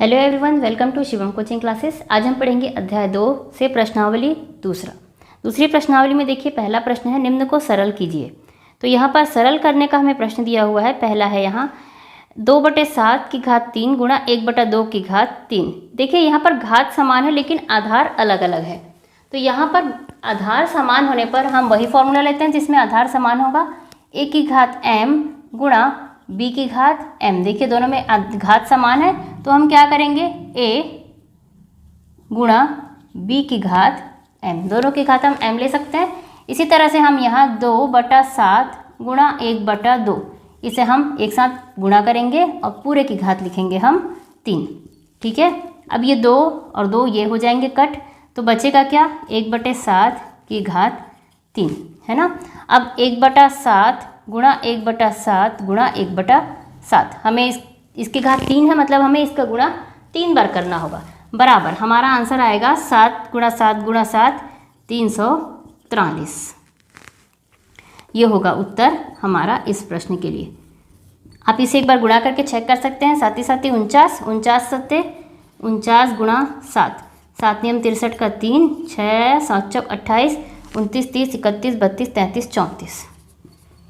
Hello everyone, welcome to Shivam coaching classes. आज हम पढ़ेंगे अध्याय 2 से प्रश्नावली दूसरी प्रश्नावली में देखिए पहला प्रश्न है निम्न को सरल कीजिए। तो यहाँ पर सरल करने का हमें प्रश्न दिया हुआ है। पहला है यहाँ 2/7 की घात 3 गुणा 1/2 की घात 3। देखिए यहाँ पर घात समान है लेकिन आधार अलग अलग है। तो यहाँ पर आधार समान होने पर हम वही फॉर्मूला लेते हैं जिसमें आधार समान होगा। a की घात m गुणा b की घात m। देखिए दोनों में घात समान है तो हम क्या करेंगे, a गुणा b की घात m, दोनों की घात हम m ले सकते हैं। इसी तरह से हम यहाँ 2/7 गुणा 1/2 इसे हम एक साथ गुणा करेंगे और पूरे की घात लिखेंगे हम 3। ठीक है, अब ये 2 और 2 ये हो जाएंगे कट, तो बचेगा क्या, 1/7 की घात 3 है ना। अब 1/7 गुणा 1/7 गुणा 1/7, हमें इसकी घात 3 है, मतलब हमें इसका गुणा 3 बार करना होगा। बराबर हमारा आंसर आएगा 7 गुणा 7 गुणा 7 343। ये होगा उत्तर हमारा इस प्रश्न के लिए। आप इसे एक बार गुणा करके चेक कर सकते हैं। 7 7 49, 49 गुणा 7, 7 नियम 63 का 3, 6 7 चौक 28, 29 30 31 32 33 34,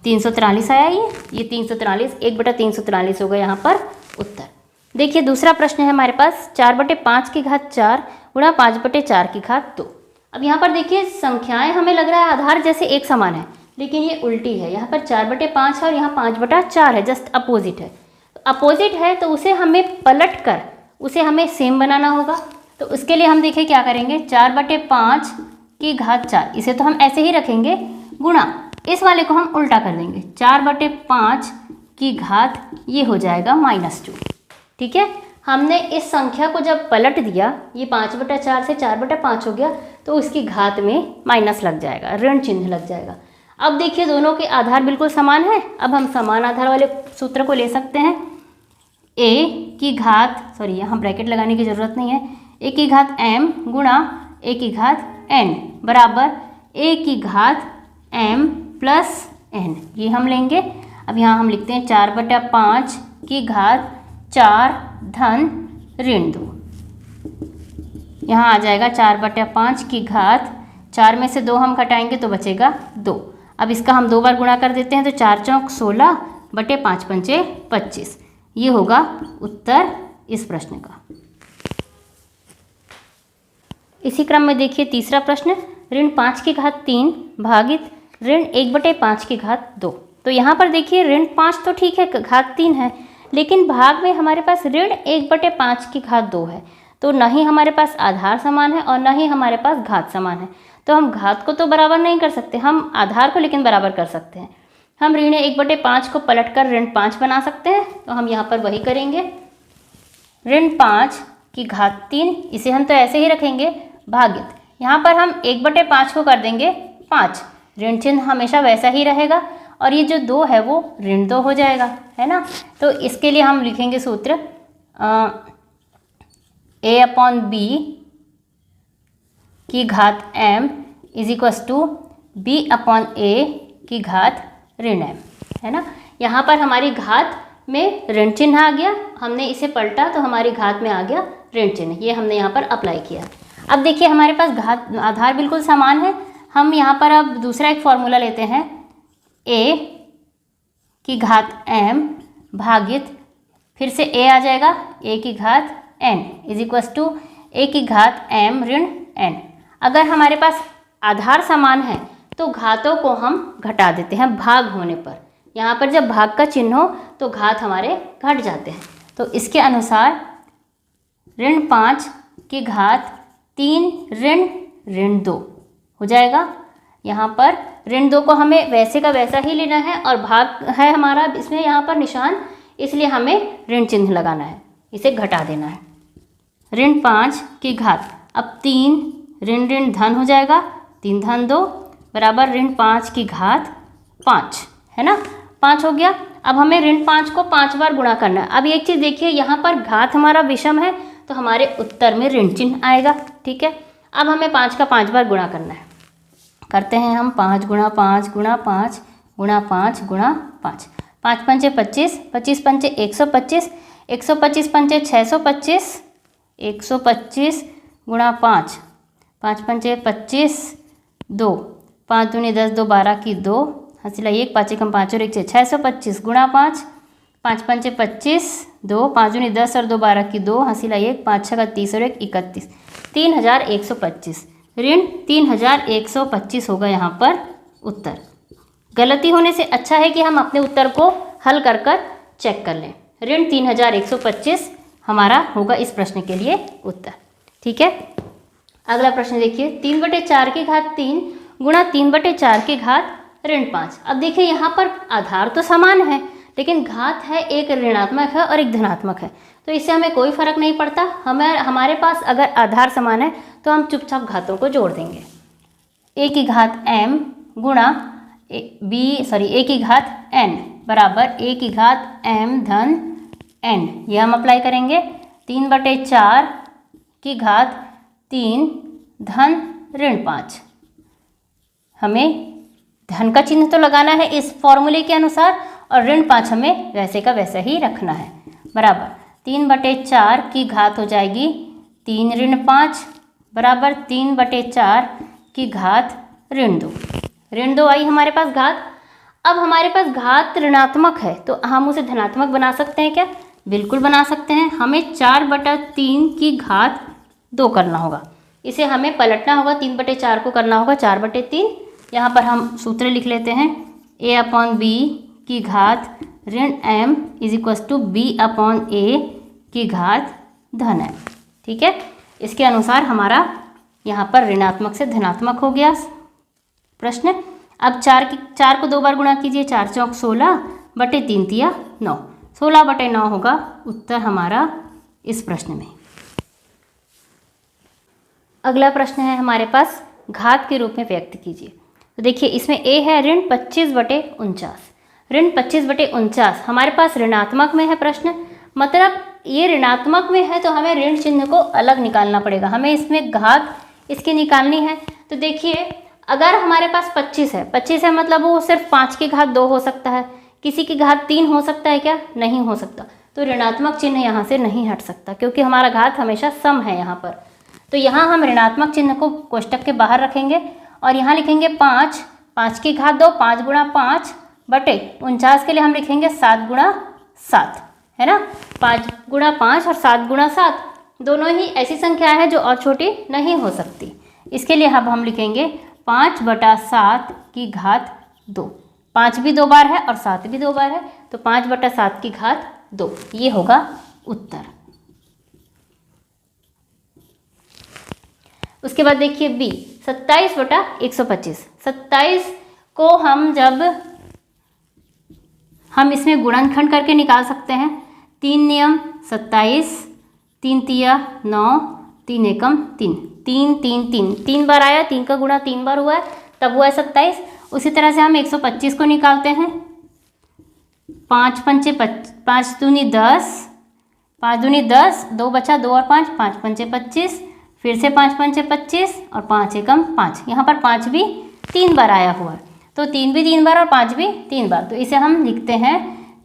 343 आया। ये 343, 1/343 होगा यहाँ पर उत्तर। देखिए दूसरा प्रश्न है हमारे पास 4/5 की घात 4 गुणा 5/4 की घात 2। अब यहाँ पर देखिए संख्याएं हमें लग रहा है आधार जैसे एक समान है, लेकिन ये उल्टी है। यहाँ पर 4/5 है और यहाँ 5/4 है, जस्ट अपोजिट है। अपोजिट है तो उसे हमें पलट कर उसे हमें सेम बनाना होगा। तो उसके लिए हम देखिए क्या करेंगे, 4/5 की घात 4, इसे तो हम ऐसे ही रखेंगे, गुणा इस वाले को हम उल्टा कर देंगे, 4/5 की घात ये हो जाएगा -2। ठीक है, हमने इस संख्या को जब पलट दिया, ये 5/4 से 4/5 हो गया, तो उसकी घात में माइनस लग जाएगा, ऋण चिन्ह लग जाएगा। अब देखिए दोनों के आधार बिल्कुल समान है। अब हम समान आधार वाले सूत्र को ले सकते हैं। a की घात, सॉरी यहाँ ब्रैकेट लगाने की ज़रूरत नहीं है, a की घात m गुणा a की घात n बराबर a की घात m प्लस n, ये हम लेंगे। अब यहाँ हम लिखते हैं 4/5 की घात 4 धन ऋण 2। यहाँ आ जाएगा 4/5 की घात, 4 में से 2 हम घटाएंगे तो बचेगा 2। अब इसका हम 2 बार गुणा कर देते हैं, तो 4 चौक 16 बटे 5 पंचे 25। ये होगा उत्तर इस प्रश्न का। इसी क्रम में देखिए तीसरा प्रश्न, ऋण 5 की घात 3 भागित ऋण 1/5 की घात 2। तो यहाँ पर देखिए ऋण 5 तो ठीक है, घात 3 है, लेकिन भाग में हमारे पास ऋण 1/5 की घात 2 है। तो न ही हमारे पास आधार समान है और न ही हमारे पास घात समान है। तो हम घात को तो बराबर नहीं कर सकते, हम आधार को लेकिन बराबर कर सकते हैं। हम ऋण 1/5 को पलट कर ऋण 5 बना सकते हैं, तो हम यहाँ पर वही करेंगे। ऋण 5 की घात 3, इसे हम तो ऐसे ही रखेंगे, भागित यहाँ पर हम 1/5 को कर देंगे 5, ऋण चिन्ह हमेशा वैसा ही रहेगा, और ये जो 2 है वो ऋण 2 हो जाएगा, है ना। तो इसके लिए हम लिखेंगे सूत्र a/b की घात m is equals to b/a की घात ऋण m, है ना। यहाँ पर हमारी घात में ऋण चिन्ह आ गया, हमने इसे पलटा तो हमारी घात में आ गया ऋण चिन्ह, ये हमने यहाँ पर अप्लाई किया। अब देखिए हमारे पास घात आधार बिल्कुल समान है। हम यहाँ पर अब दूसरा एक फॉर्मूला लेते हैं, a की घात m भागित, फिर से a आ जाएगा, a की घात n is equals to a की घात m ऋण n। अगर हमारे पास आधार समान है तो घातों को हम घटा देते हैं भाग होने पर। यहाँ पर जब भाग का चिन्ह हो तो घात हमारे घट जाते हैं। तो इसके अनुसार ऋण 5 की घात 3 ऋण 2 हो जाएगा। यहाँ पर ऋण 2 को हमें वैसे का वैसा ही लेना है और भाग है हमारा इसमें यहाँ पर निशान, इसलिए हमें ऋण चिन्ह लगाना है, इसे घटा देना है। ऋण 5 की घात, अब 3 ऋण धन हो जाएगा, 3 धन 2 बराबर ऋण 5 की घात 5, है ना, 5 हो गया। अब हमें ऋण 5 को 5 बार गुणा करना है। अब एक चीज़ देखिए, यहाँ पर घात हमारा विषम है तो हमारे उत्तर में ऋण चिन्ह आएगा। ठीक है, अब हमें 5 का 5 बार गुणा करना है। करते हैं हम 5 गुणा 5 गुणा 5 गुणा 5 गुणा 5, 5 पंचे 25, 25 पंचे 125, 125 पंचे 625, 125 गुणा 5, 5 पंचे 25, 2, 5 दूनी 10, 2 12 की 2, हंसिला 1, 5 एकम 5 और 1 6, 625 गुणा 5, 5 पंचे 25, 2, 5 दूनी 10 और 2 12 की 2, हंसिला 1, 5 6 30 और 1 31, 3125, ऋण 3125 होगा यहाँ पर उत्तर। गलती होने से अच्छा है कि हम अपने उत्तर को हल कर चेक कर लें। ऋण 3125 हमारा होगा इस प्रश्न के लिए उत्तर। ठीक है, अगला प्रश्न देखिए, 3/4 की घात 3 गुणा 3/4 की घात ऋण 5। अब देखिए यहाँ पर आधार तो समान है, लेकिन घात है, एक ऋणात्मक है और एक धनात्मक है, तो इससे हमें कोई फर्क नहीं पड़ता। हमारे पास अगर आधार समान है तो हम चुपचाप घातों को जोड़ देंगे। a की घात m गुणा a की घात n बराबर a की घात m धन n, ये हम अप्लाई करेंगे। 3/4 की घात 3 धन ऋण 5, हमें धन का चिन्ह तो लगाना है इस फॉर्मूले के अनुसार, और ऋण 5 हमें वैसे का वैसा ही रखना है। बराबर 3/4 की घात हो जाएगी 3 ऋण 5 बराबर 3/4 की घात ऋण 2। ऋण 2 आई हमारे पास घात। अब हमारे पास घात ऋणात्मक है तो हम उसे धनात्मक बना सकते हैं क्या? बिल्कुल बना सकते हैं। हमें 4/3 की घात 2 करना होगा, इसे हमें पलटना होगा, 3/4 को करना होगा 4/3। यहाँ पर हम सूत्र लिख लेते हैं, a/b की घात ऋण m = b/a की घात धन m। ठीक है, इसके अनुसार हमारा यहाँ पर ऋणात्मक से धनात्मक हो गया प्रश्न। अब 4 को 2 बार गुणा कीजिए, 4 चौक 16 बटे 3 तिया 9, 16/9 होगा उत्तर हमारा इस प्रश्न में। अगला प्रश्न है हमारे पास, घात के रूप में व्यक्त कीजिए। तो देखिए इसमें a है ऋण 25/49, ऋण 25/49 हमारे पास ऋणात्मक में है प्रश्न, मतलब ये ऋणात्मक में है तो हमें ऋण चिन्ह को अलग निकालना पड़ेगा, हमें इसमें घात इसकी निकालनी है। तो देखिए अगर हमारे पास 25 है मतलब वो सिर्फ 5 की घात 2 हो सकता है, किसी की घात 3 हो सकता है क्या? नहीं हो सकता। तो ऋणात्मक चिन्ह यहाँ से नहीं हट सकता क्योंकि हमारा घात हमेशा सम है यहाँ पर। तो यहाँ हम ऋणात्मक चिन्ह को कोष्टक के बाहर रखेंगे और यहाँ लिखेंगे 5, 5 की घात 2, 5 गुणा 5 बटे 49 के लिए हम लिखेंगे 7 गुणा 7, है ना। 5 गुणा 5 और 7 गुणा 7 दोनों ही ऐसी संख्या है जो और छोटी नहीं हो सकती। इसके लिए अब हम लिखेंगे 5/7 की घात 2, 5 भी 2 बार है और 7 भी 2 बार है, तो 5/7 की घात 2, ये होगा उत्तर। उसके बाद देखिए b, 27/125। 27 को हम इसमें गुणनखंड करके निकाल सकते हैं। 3 नियम 27, 3 तिया 9, 3 एकम 3, 3 3 3 3 बार आया, 3 का गुणा 3 बार हुआ है तब हुआ है 27। उसी तरह से हम 125 को निकालते हैं। 5 पंचे 5 दूनी 10, 5 दूनी 10, 2 बचा 2 और 5, 5 पंचे 25, फिर से 5 पंचे 25 और 5 एकम 5। यहाँ पर 5 भी 3 बार आया हुआ है, तो 3 भी 3 बार और 5 भी 3 बार, तो इसे हम लिखते हैं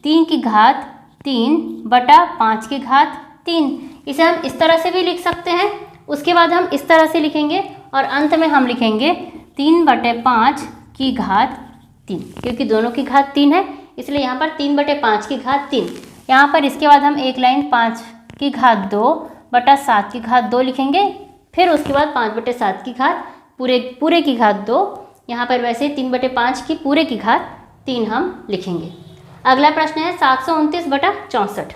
3 की घात 3 बटा 5 की घात 3। इसे हम इस तरह से भी लिख सकते हैं, उसके बाद हम इस तरह से लिखेंगे और अंत में हम लिखेंगे 3/5 की घात 3, क्योंकि दोनों की घात 3 है इसलिए यहाँ पर 3/5 की घात 3। यहाँ पर इसके बाद हम एक लाइन 5 की घात 2 बटा 7 की घात 2 लिखेंगे, फिर उसके बाद 5/7 की घात पूरे की घात 2। यहाँ पर वैसे 3/5 की पूरे की घात 3 हम लिखेंगे। अगला प्रश्न है 729/64।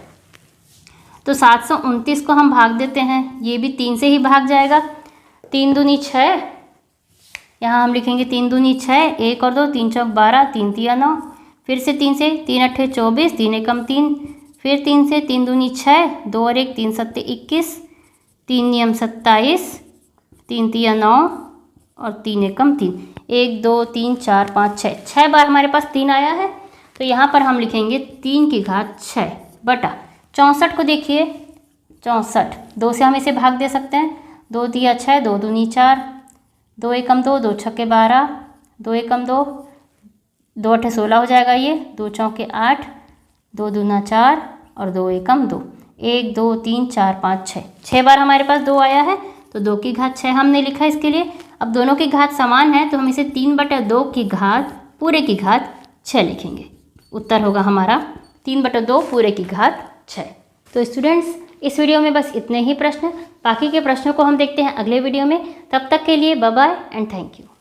तो 729 को हम भाग देते हैं, ये भी 3 से ही भाग जाएगा। 3 दूनी 6, यहाँ हम लिखेंगे 3 दूनी 6, 1 और 2, 3 चौक 12, 3 तिया 9, फिर से 3 से 3 अट्ठे 24, 3 एकम 3, फिर 3 से 3 दूनी 6, 2 और 1, 3 सत्ते 21, 3 नियम 27, 3 तिया 9 और 3 एकम 3, 1 2 3 4 5 6, 6 बार हमारे पास 3 आया है, तो यहाँ पर हम लिखेंगे 3 की घात 6 बटा 64 को देखिए 64, 2 से हम इसे भाग दे सकते हैं। 2 तिया 6, 2 दूनी 4, 2 एकम 2, 2 छक्के 12, 2 एकम 2, 2 अट्ठे 16 हो जाएगा ये, 2 चौके 8, 2 दूना 4 और 2 एकम 2। 1 2 3 4 5 6, 6 बार हमारे पास 2 आया है, तो 2 की घात 6 हमने लिखा इसके लिए। अब दोनों की घात समान है तो हम इसे 3/2 की घात पूरे की घात 6 लिखेंगे। उत्तर होगा हमारा 3/2 पूरे की घात 6। तो स्टूडेंट्स, इस वीडियो में बस इतने ही प्रश्न, बाकी के प्रश्नों को हम देखते हैं अगले वीडियो में। तब तक के लिए bye bye and thank you.